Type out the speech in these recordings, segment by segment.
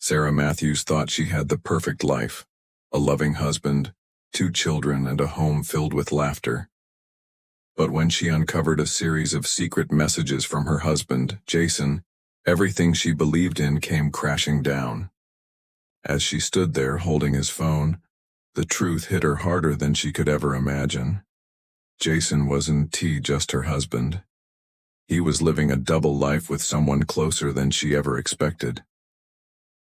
Sarah Matthews thought she had the perfect life, a loving husband, 2 children, and a home filled with laughter. But when she uncovered a series of secret messages from her husband, Jason, everything she believed in came crashing down. As she stood there holding his phone, the truth hit her harder than she could ever imagine. Jason wasn't just her husband. He was living a double life with someone closer than she ever expected.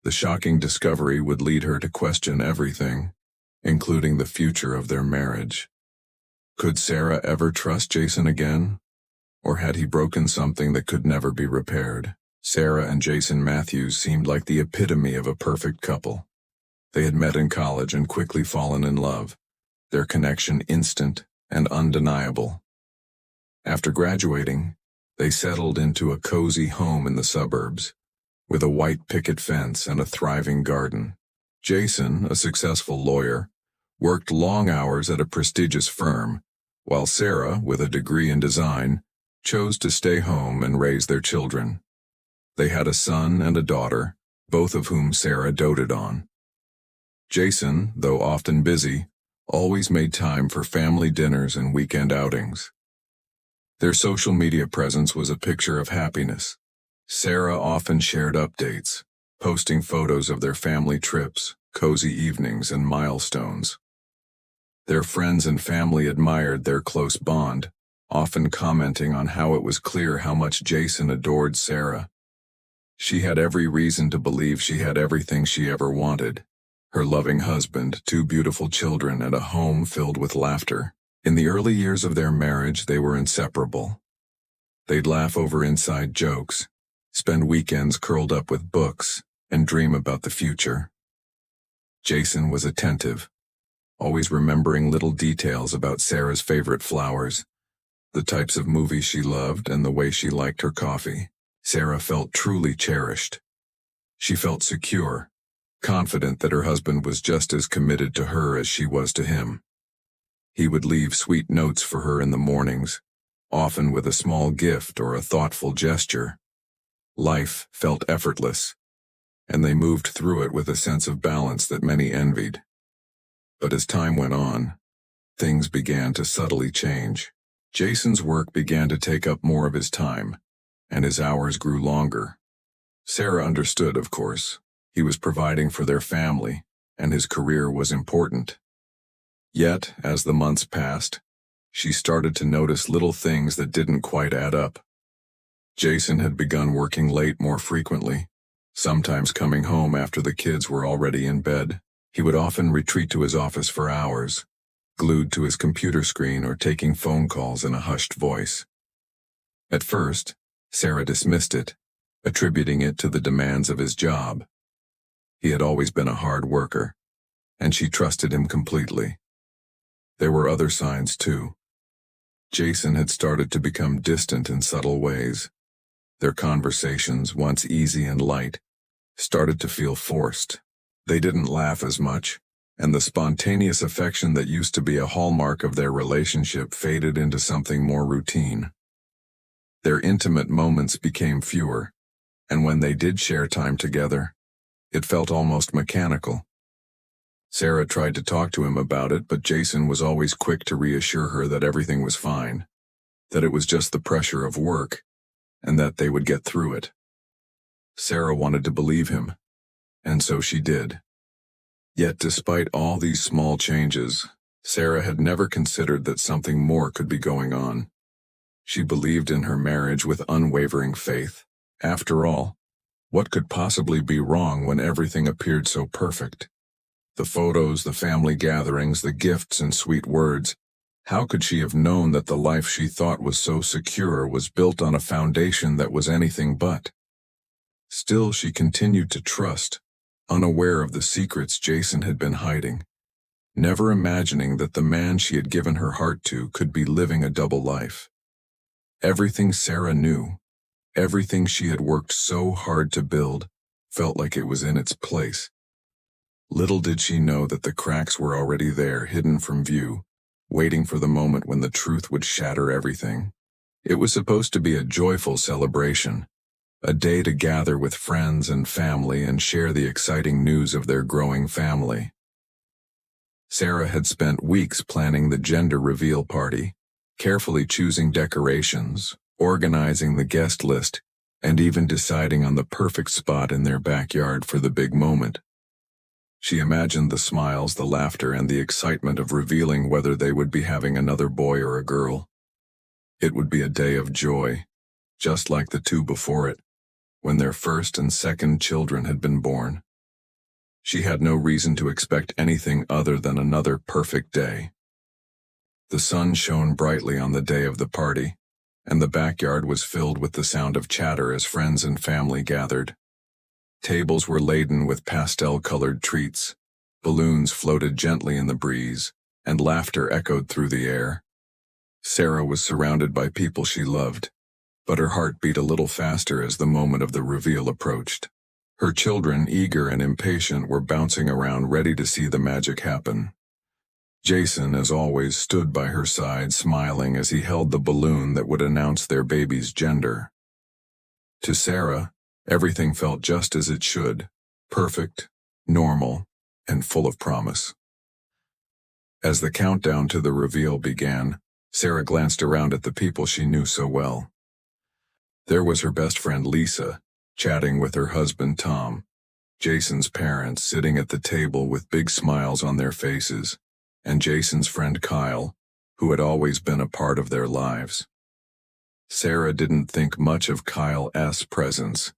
The shocking discovery would lead her to question everything, including the future of their marriage. Could Sarah ever trust Jason again? Or had he broken something that could never be repaired? Sarah and Jason Matthews seemed like the epitome of a perfect couple. They had met in college and quickly fallen in love, their connection instant and undeniable. After graduating, they settled into a cozy home in the suburbs, with a white picket fence and a thriving garden. Jason, a successful lawyer, worked long hours at a prestigious firm, while Sarah, with a degree in design, chose to stay home and raise their children. They had a son and a daughter, both of whom Sarah doted on. Jason, though often busy, always made time for family dinners and weekend outings. Their social media presence was a picture of happiness. Sarah often shared updates, posting photos of their family trips, cozy evenings, and milestones. Their friends and family admired their close bond, often commenting on how it was clear how much Jason adored Sarah. She had every reason to believe she had everything she ever wanted: her loving husband, 2 beautiful children, and a home filled with laughter. In the early years of their marriage, they were inseparable. They'd laugh over inside jokes, spend weekends curled up with books, and dream about the future. Jason was attentive, always remembering little details about Sarah's favorite flowers, the types of movies she loved, and the way she liked her coffee. Sarah felt truly cherished. She felt secure, confident that her husband was just as committed to her as she was to him. He would leave sweet notes for her in the mornings, often with a small gift or a thoughtful gesture. Life felt effortless, and they moved through it with a sense of balance that many envied. But as time went on, things began to subtly change. Jason's work began to take up more of his time, and his hours grew longer. Sarah understood, of course. He was providing for their family, and his career was important. Yet, as the months passed, she started to notice little things that didn't quite add up. Jason had begun working late more frequently, sometimes coming home after the kids were already in bed. He would often retreat to his office for hours, glued to his computer screen or taking phone calls in a hushed voice. At first, Sarah dismissed it, attributing it to the demands of his job. He had always been a hard worker, and she trusted him completely. There were other signs, too. Jason had started to become distant in subtle ways. Their conversations, once easy and light, started to feel forced. They didn't laugh as much, and the spontaneous affection that used to be a hallmark of their relationship faded into something more routine. Their intimate moments became fewer, and when they did share time together, it felt almost mechanical. Sarah tried to talk to him about it, but Jason was always quick to reassure her that everything was fine, that it was just the pressure of work, and that they would get through it. Sarah wanted to believe him, and so she did. Yet despite all these small changes, Sarah had never considered that something more could be going on. She believed in her marriage with unwavering faith. After all, what could possibly be wrong when everything appeared so perfect? The photos, the family gatherings, the gifts and sweet words. How could she have known that the life she thought was so secure was built on a foundation that was anything but? Still, she continued to trust, unaware of the secrets Jason had been hiding, never imagining that the man she had given her heart to could be living a double life. Everything Sarah knew, everything she had worked so hard to build, felt like it was in its place. Little did she know that the cracks were already there, hidden from view, waiting for the moment when the truth would shatter everything. It was supposed to be a joyful celebration, A day to gather with friends and family and share the exciting news of their growing family. Sarah had spent weeks planning the gender reveal party, carefully choosing decorations, organizing the guest list, and even deciding on the perfect spot in their backyard for the big moment. She imagined the smiles, the laughter, and the excitement of revealing whether they would be having another boy or a girl. It would be a day of joy, just like the two before it, when their first and second children had been born. She had no reason to expect anything other than another perfect day. The sun shone brightly on the day of the party, and the backyard was filled with the sound of chatter as friends and family gathered. Tables were laden with pastel-colored treats, balloons floated gently in the breeze, and laughter echoed through the air. Sarah was surrounded by people she loved, but her heart beat a little faster as the moment of the reveal approached. Her children, eager and impatient, were bouncing around ready to see the magic happen. Jason, as always, stood by her side, smiling as he held the balloon that would announce their baby's gender. To Sarah, everything felt just as it should, perfect, normal, and full of promise. As the countdown to the reveal began, Sarah glanced around at the people she knew so well. There was her best friend Lisa, chatting with her husband Tom, Jason's parents sitting at the table with big smiles on their faces, and Jason's friend Kyle, who had always been a part of their lives. Sarah didn't think much of Kyle's presence.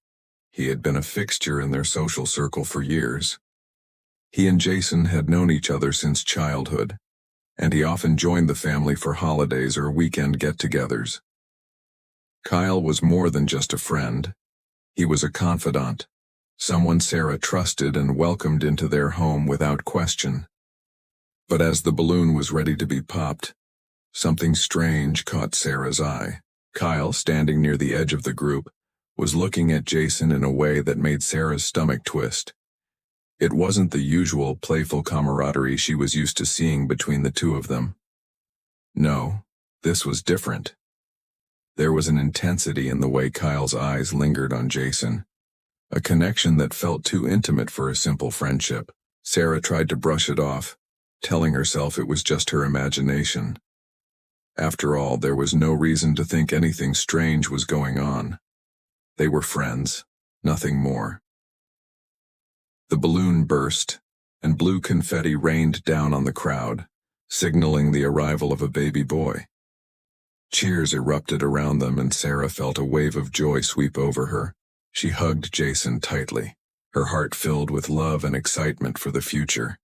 He had been a fixture in their social circle for years. He and Jason had known each other since childhood, and he often joined the family for holidays or weekend get-togethers. Kyle was more than just a friend. He was a confidant, someone Sarah trusted and welcomed into their home without question. But as the balloon was ready to be popped, something strange caught Sarah's eye. Kyle, standing near the edge of the group, was looking at Jason in a way that made Sarah's stomach twist. It wasn't the usual playful camaraderie she was used to seeing between the two of them. No, this was different. There was an intensity in the way Kyle's eyes lingered on Jason, a connection that felt too intimate for a simple friendship. Sarah tried to brush it off, telling herself it was just her imagination. After all, there was no reason to think anything strange was going on. They were friends, nothing more. The balloon burst, and blue confetti rained down on the crowd, signaling the arrival of a baby boy. Cheers erupted around them, and Sarah felt a wave of joy sweep over her. She hugged Jason tightly, her heart filled with love and excitement for the future.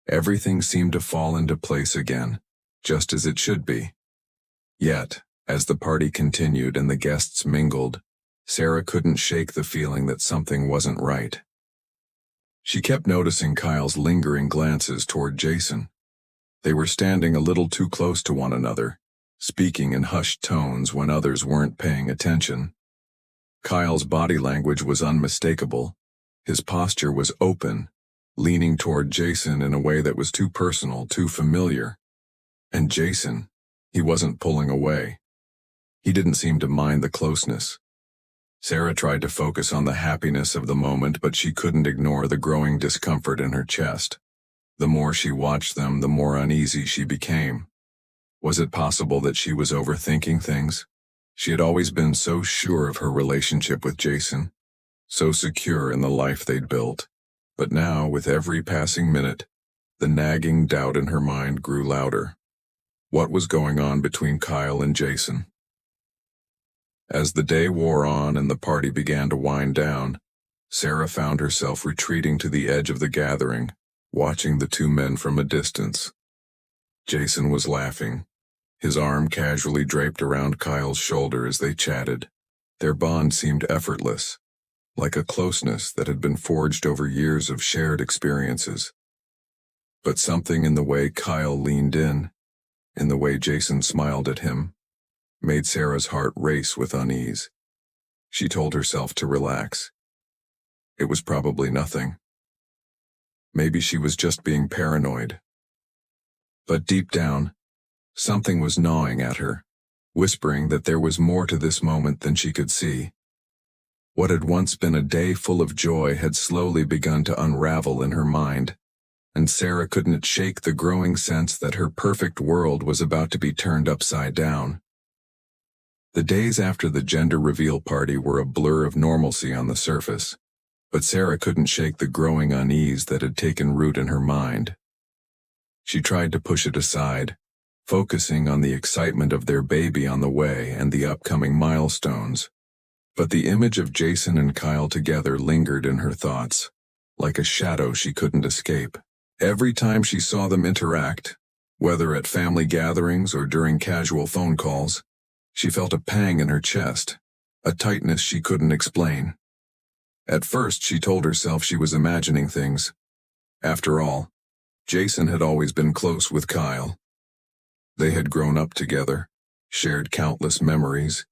Everything seemed to fall into place again, just as it should be. Yet, as the party continued and the guests mingled, Sarah couldn't shake the feeling that something wasn't right. She kept noticing Kyle's lingering glances toward Jason. They were standing a little too close to one another, speaking in hushed tones when others weren't paying attention. Kyle's body language was unmistakable. His posture was open, leaning toward Jason in a way that was too personal, too familiar. And Jason, he wasn't pulling away. He didn't seem to mind the closeness. Sarah tried to focus on the happiness of the moment, but she couldn't ignore the growing discomfort in her chest. The more she watched them, the more uneasy she became. Was it possible that she was overthinking things? She had always been so sure of her relationship with Jason, so secure in the life they'd built. But now, with every passing minute, the nagging doubt in her mind grew louder. What was going on between Kyle and Jason? As the day wore on and the party began to wind down, Sarah found herself retreating to the edge of the gathering, watching the two men from a distance. Jason was laughing, his arm casually draped around Kyle's shoulder as they chatted. Their bond seemed effortless, like a closeness that had been forged over years of shared experiences. But something in the way Kyle leaned in the way Jason smiled at him, made Sarah's heart race with unease. She told herself to relax. It was probably nothing. Maybe she was just being paranoid. But deep down, something was gnawing at her, whispering that there was more to this moment than she could see. What had once been a day full of joy had slowly begun to unravel in her mind, and Sarah couldn't shake the growing sense that her perfect world was about to be turned upside down. The days after the gender reveal party were a blur of normalcy on the surface, but Sarah couldn't shake the growing unease that had taken root in her mind. She tried to push it aside, focusing on the excitement of their baby on the way and the upcoming milestones. But the image of Jason and Kyle together lingered in her thoughts, like a shadow she couldn't escape. Every time she saw them interact, whether at family gatherings or during casual phone calls, she felt a pang in her chest, a tightness she couldn't explain. At first she told herself she was imagining things. After all, Jason had always been close with Kyle. They had grown up together, shared countless memories,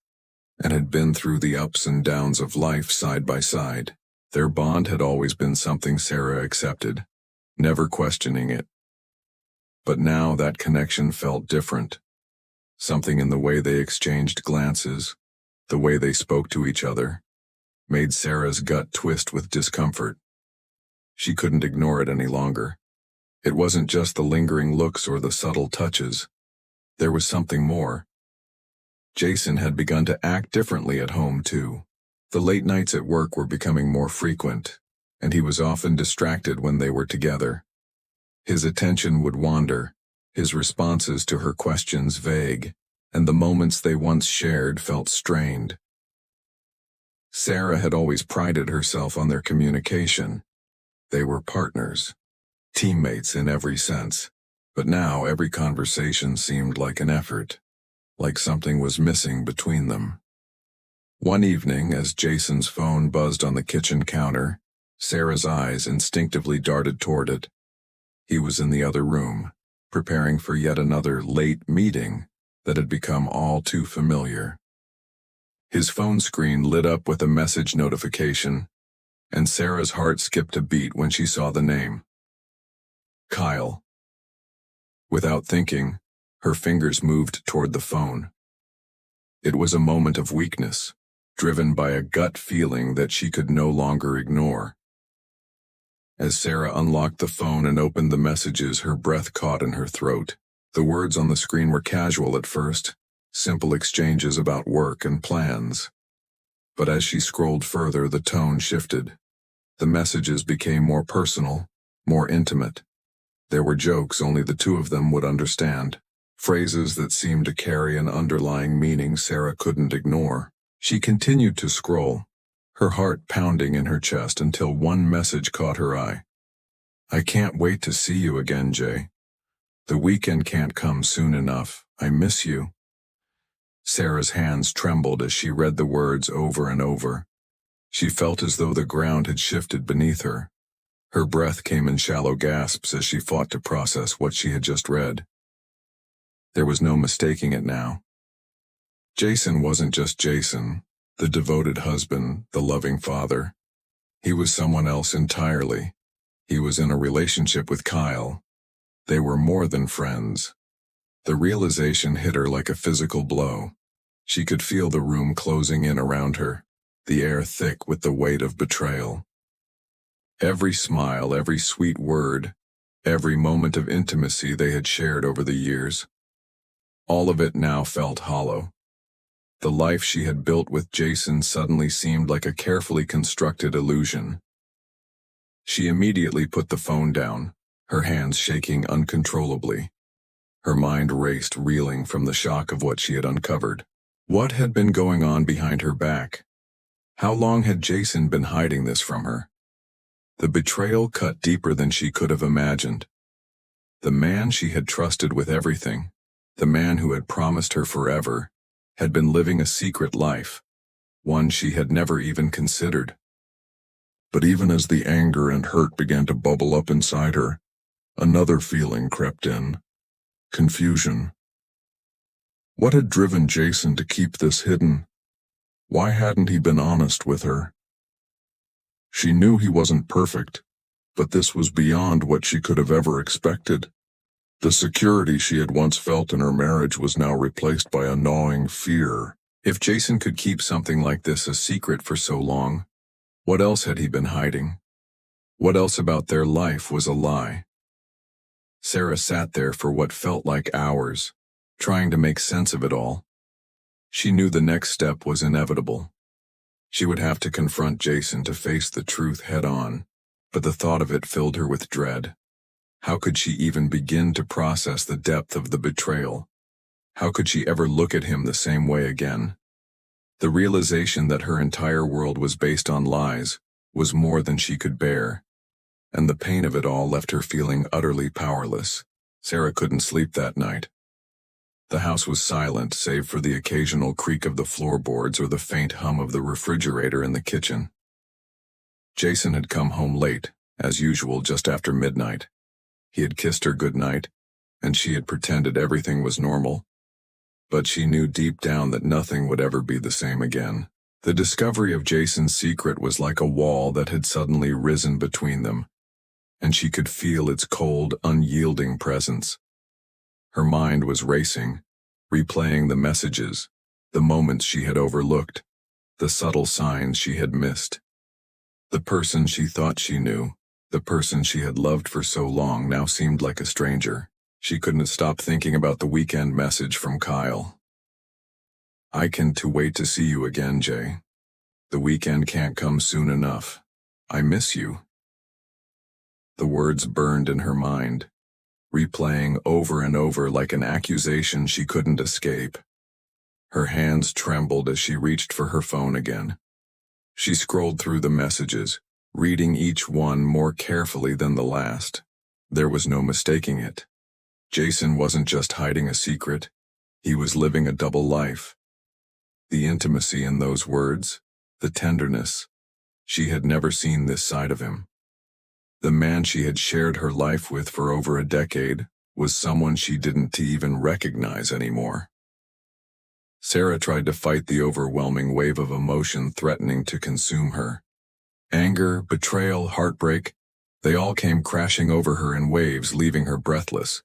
and had been through the ups and downs of life side by side. Their bond had always been something Sarah accepted, never questioning it. But now that connection felt different. Something in the way they exchanged glances, the way they spoke to each other, made Sarah's gut twist with discomfort. She couldn't ignore it any longer. It wasn't just the lingering looks or the subtle touches. There was something more. Jason had begun to act differently at home, too. The late nights at work were becoming more frequent, and he was often distracted when they were together. His attention would wander, his responses to her questions vague, and the moments they once shared felt strained. Sarah had always prided herself on their communication. They were partners, teammates in every sense, but now every conversation seemed like an effort, like something was missing between them. One evening, as Jason's phone buzzed on the kitchen counter, Sarah's eyes instinctively darted toward it. He was in the other room, preparing for yet another late meeting that had become all too familiar. His phone screen lit up with a message notification, and Sarah's heart skipped a beat when she saw the name. Kyle. Without thinking, her fingers moved toward the phone. It was a moment of weakness, driven by a gut feeling that she could no longer ignore. As Sarah unlocked the phone and opened the messages, her breath caught in her throat. The words on the screen were casual at first, simple exchanges about work and plans. But as she scrolled further, the tone shifted. The messages became more personal, more intimate. There were jokes only the two of them would understand, phrases that seemed to carry an underlying meaning Sarah couldn't ignore. She continued to scroll, her heart pounding in her chest until one message caught her eye. I can't wait to see you again, Jay. The weekend can't come soon enough. I miss you. Sarah's hands trembled as she read the words over and over. She felt as though the ground had shifted beneath her. Her breath came in shallow gasps as she fought to process what she had just read. There was no mistaking it now. Jason wasn't just Jason, the devoted husband, the loving father. He was someone else entirely. He was in a relationship with Kyle. They were more than friends. The realization hit her like a physical blow. She could feel the room closing in around her, the air thick with the weight of betrayal. Every smile, every sweet word, every moment of intimacy they had shared over the years, all of it now felt hollow. The life she had built with Jason suddenly seemed like a carefully constructed illusion. She immediately put the phone down, her hands shaking uncontrollably. Her mind raced, reeling from the shock of what she had uncovered. What had been going on behind her back? How long had Jason been hiding this from her? The betrayal cut deeper than she could have imagined. The man she had trusted with everything, the man who had promised her forever, had been living a secret life, one she had never even considered. But even as the anger and hurt began to bubble up inside her, another feeling crept in. Confusion. What had driven Jason to keep this hidden? Why hadn't he been honest with her? She knew he wasn't perfect, but this was beyond what she could have ever expected. The security she had once felt in her marriage was now replaced by a gnawing fear, If Jason could keep something like this a secret for so long, what else had he been hiding? What else about their life was a lie? Sarah sat there for what felt like hours, trying to make sense of it all. She knew the next step was inevitable. She would have to confront Jason to face the truth head-on, but the thought of it filled her with dread. How could she even begin to process the depth of the betrayal? How could she ever look at him the same way again? The realization that her entire world was based on lies was more than she could bear, and the pain of it all left her feeling utterly powerless. Sarah couldn't sleep that night. The house was silent, save for the occasional creak of the floorboards or the faint hum of the refrigerator in the kitchen. Jason had come home late, as usual, just after midnight. He had kissed her goodnight, and she had pretended everything was normal. But she knew deep down that nothing would ever be the same again. The discovery of Jason's secret was like a wall that had suddenly risen between them, and she could feel its cold, unyielding presence. Her mind was racing, replaying the messages, the moments she had overlooked, the subtle signs she had missed. The person she thought she knew, the person she had loved for so long, now seemed like a stranger. She couldn't stop thinking about the weekend message from Kyle. "I can't wait to see you again, Jay. The weekend can't come soon enough. I miss you." The words burned in her mind, replaying over and over like an accusation she couldn't escape. Her hands trembled as she reached for her phone again. She scrolled through the messages, reading each one more carefully than the last. There was no mistaking it. Jason wasn't just hiding a secret, he was living a double life. The intimacy in those words, the tenderness, she had never seen this side of him. The man she had shared her life with for over a decade was someone she didn't even recognize anymore. Sarah tried to fight the overwhelming wave of emotion threatening to consume her. Anger, betrayal, heartbreak, they all came crashing over her in waves, leaving her breathless.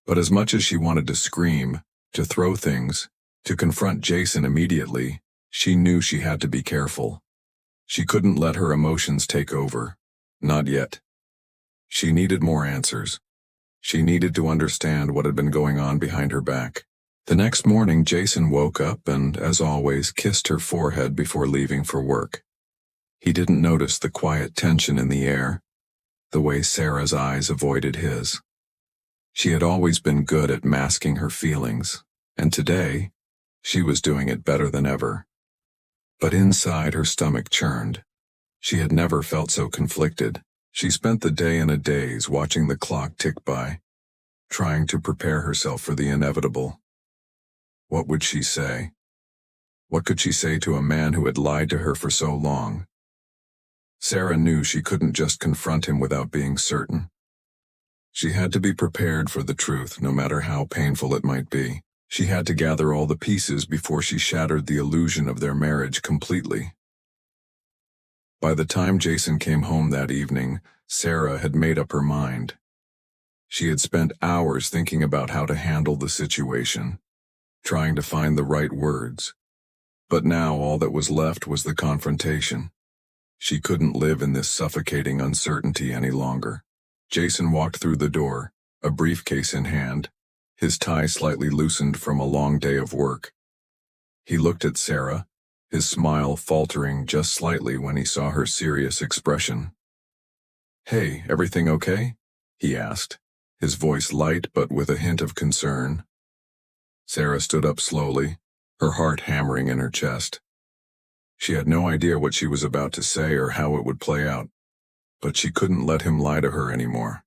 But as much as she wanted to scream, to throw things, to confront Jason immediately, she knew she had to be careful. She couldn't let her emotions take over. Not yet. She needed more answers. She needed to understand what had been going on behind her back. The next morning, Jason woke up and, as always, kissed her forehead before leaving for work. He didn't notice the quiet tension in the air, the way Sarah's eyes avoided his. She had always been good at masking her feelings, and today, she was doing it better than ever. But inside, her stomach churned. She had never felt so conflicted. She spent the day in a daze, watching the clock tick by, trying to prepare herself for the inevitable. What would she say? What could she say to a man who had lied to her for so long? Sarah knew she couldn't just confront him without being certain. She had to be prepared for the truth, no matter how painful it might be. She had to gather all the pieces before she shattered the illusion of their marriage completely. By the time Jason came home that evening, Sarah had made up her mind. She had spent hours thinking about how to handle the situation, trying to find the right words. But now all that was left was the confrontation. She couldn't live in this suffocating uncertainty any longer. Jason walked through the door, a briefcase in hand, his tie slightly loosened from a long day of work. He looked at Sarah, his smile faltering just slightly when he saw her serious expression. "Hey, everything okay?" he asked, his voice light but with a hint of concern. Sarah stood up slowly, her heart hammering in her chest. She had no idea what she was about to say or how it would play out, but she couldn't let him lie to her anymore.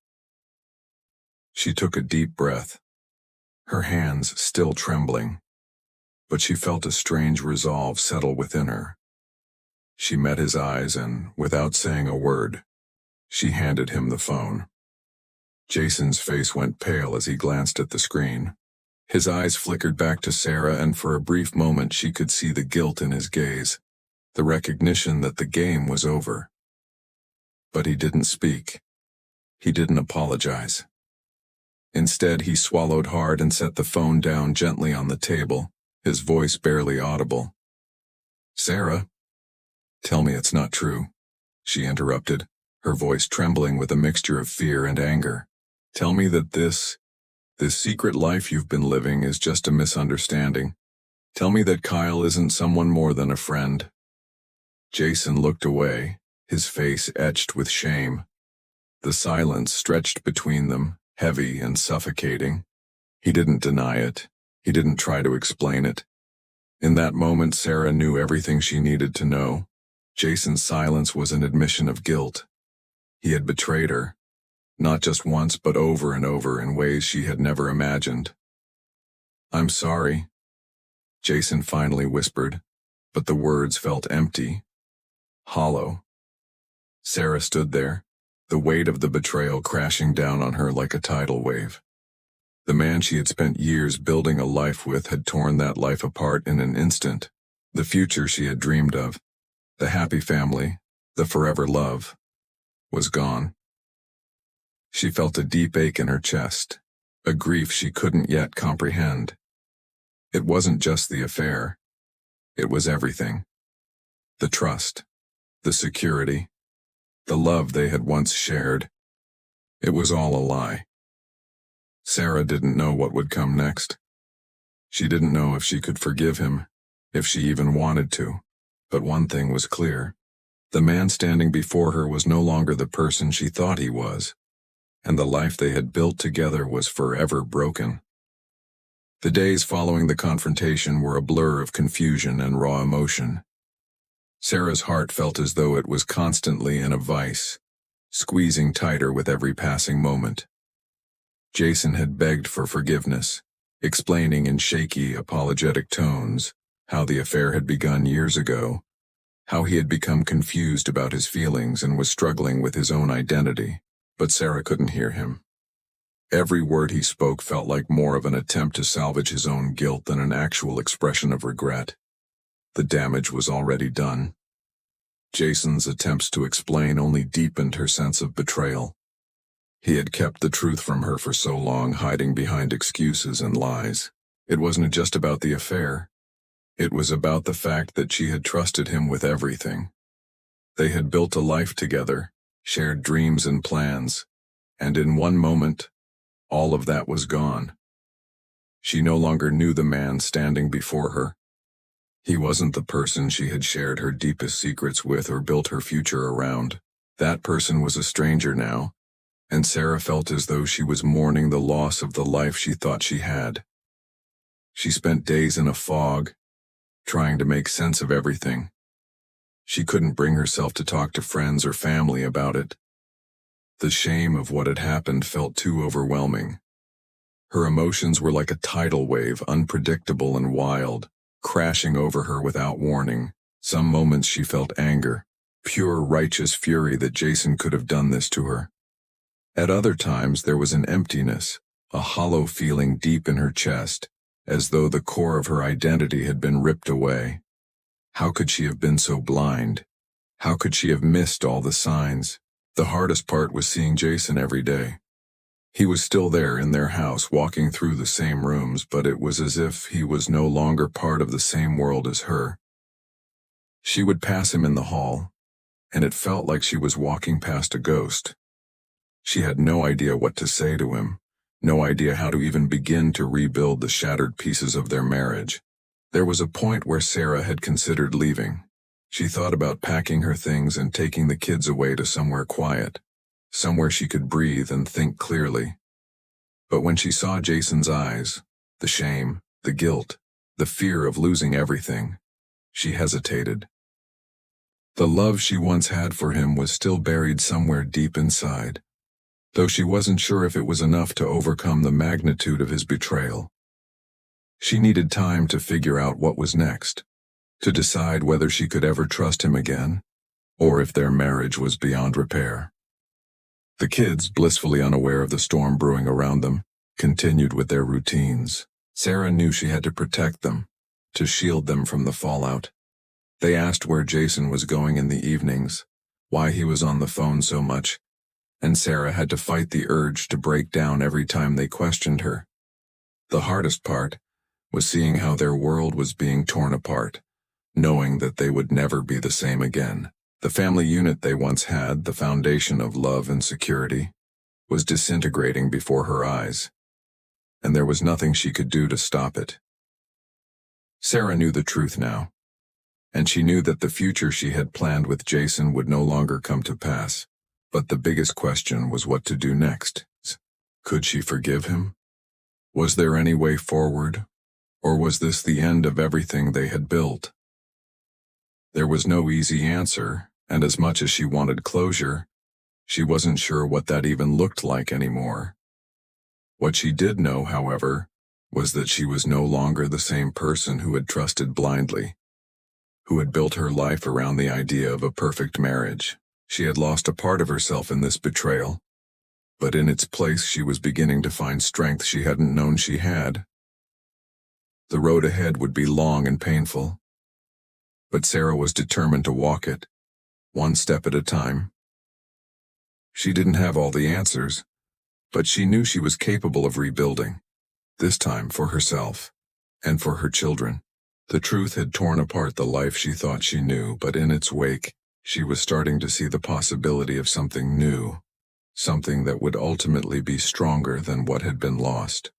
She took a deep breath, her hands still trembling, but she felt a strange resolve settle within her. She met his eyes and, without saying a word, she handed him the phone. Jason's face went pale as he glanced at the screen. His eyes flickered back to Sarah, and for a brief moment she could see the guilt in his gaze, the recognition that the game was over. But he didn't speak. He didn't apologize. Instead, he swallowed hard and set the phone down gently on the table, his voice barely audible. "Sarah, tell me it's not true," she interrupted, her voice trembling with a mixture of fear and anger. "Tell me that this secret life you've been living is just a misunderstanding. Tell me that Kyle isn't someone more than a friend." Jason looked away, his face etched with shame. The silence stretched between them, heavy and suffocating. He didn't deny it. He didn't try to explain it. In that moment, Sarah knew everything she needed to know. Jason's silence was an admission of guilt. He had betrayed her, not just once but over and over in ways she had never imagined. "I'm sorry," Jason finally whispered, but the words felt empty, hollow. Sarah stood there, the weight of the betrayal crashing down on her like a tidal wave. The man she had spent years building a life with had torn that life apart in an instant. The future she had dreamed of, the happy family, the forever love, was gone. She felt a deep ache in her chest, a grief she couldn't yet comprehend. It wasn't just the affair. It was everything. The trust, the security, the love they had once shared. It was all a lie. Sarah didn't know what would come next. She didn't know if she could forgive him, if she even wanted to. But one thing was clear. The man standing before her was no longer the person she thought he was, and the life they had built together was forever broken. The days following the confrontation were a blur of confusion and raw emotion. Sarah's heart felt as though it was constantly in a vice, squeezing tighter with every passing moment. Jason had begged for forgiveness, explaining in shaky, apologetic tones how the affair had begun years ago, how he had become confused about his feelings and was struggling with his own identity, but Sarah couldn't hear him. Every word he spoke felt like more of an attempt to salvage his own guilt than an actual expression of regret. The damage was already done. Jason's attempts to explain only deepened her sense of betrayal. He had kept the truth from her for so long, hiding behind excuses and lies. It wasn't just about the affair. It was about the fact that she had trusted him with everything. They had built a life together, shared dreams and plans, and in one moment, all of that was gone. She no longer knew the man standing before her. He wasn't the person she had shared her deepest secrets with or built her future around. That person was a stranger now, and Sarah felt as though she was mourning the loss of the life she thought she had. She spent days in a fog, trying to make sense of everything. She couldn't bring herself to talk to friends or family about it. The shame of what had happened felt too overwhelming. Her emotions were like a tidal wave, unpredictable and wild, crashing over her without warning. Some moments she felt anger, pure righteous fury that Jason could have done this to her. At other times there was an emptiness, a hollow feeling deep in her chest, as though the core of her identity had been ripped away. How could she have been so blind? How could she have missed all the signs? The hardest part was seeing Jason every day. He was still there in their house, walking through the same rooms, but it was as if he was no longer part of the same world as her. She would pass him in the hall, and it felt like she was walking past a ghost. She had no idea what to say to him, no idea how to even begin to rebuild the shattered pieces of their marriage. There was a point where Sarah had considered leaving. She thought about packing her things and taking the kids away to somewhere quiet, somewhere she could breathe and think clearly. But when she saw Jason's eyes, the shame, the guilt, the fear of losing everything, she hesitated. The love she once had for him was still buried somewhere deep inside, though she wasn't sure if it was enough to overcome the magnitude of his betrayal. She needed time to figure out what was next, to decide whether she could ever trust him again, or if their marriage was beyond repair. The kids, blissfully unaware of the storm brewing around them, continued with their routines. Sarah knew she had to protect them, to shield them from the fallout. They asked where Jason was going in the evenings, why he was on the phone so much, and Sarah had to fight the urge to break down every time they questioned her. The hardest part was seeing how their world was being torn apart, knowing that they would never be the same again. The family unit they once had, the foundation of love and security, was disintegrating before her eyes, and there was nothing she could do to stop it. Sarah knew the truth now, and she knew that the future she had planned with Jason would no longer come to pass. But the biggest question was what to do next. Could she forgive him? Was there any way forward? Or was this the end of everything they had built? There was no easy answer, and as much as she wanted closure, she wasn't sure what that even looked like anymore. What she did know, however, was that she was no longer the same person who had trusted blindly, who had built her life around the idea of a perfect marriage. She had lost a part of herself in this betrayal, but in its place she was beginning to find strength she hadn't known she had. The road ahead would be long and painful, but Sarah was determined to walk it, one step at a time. She didn't have all the answers, but she knew she was capable of rebuilding, this time for herself and for her children. The truth had torn apart the life she thought she knew, but in its wake, she was starting to see the possibility of something new, something that would ultimately be stronger than what had been lost.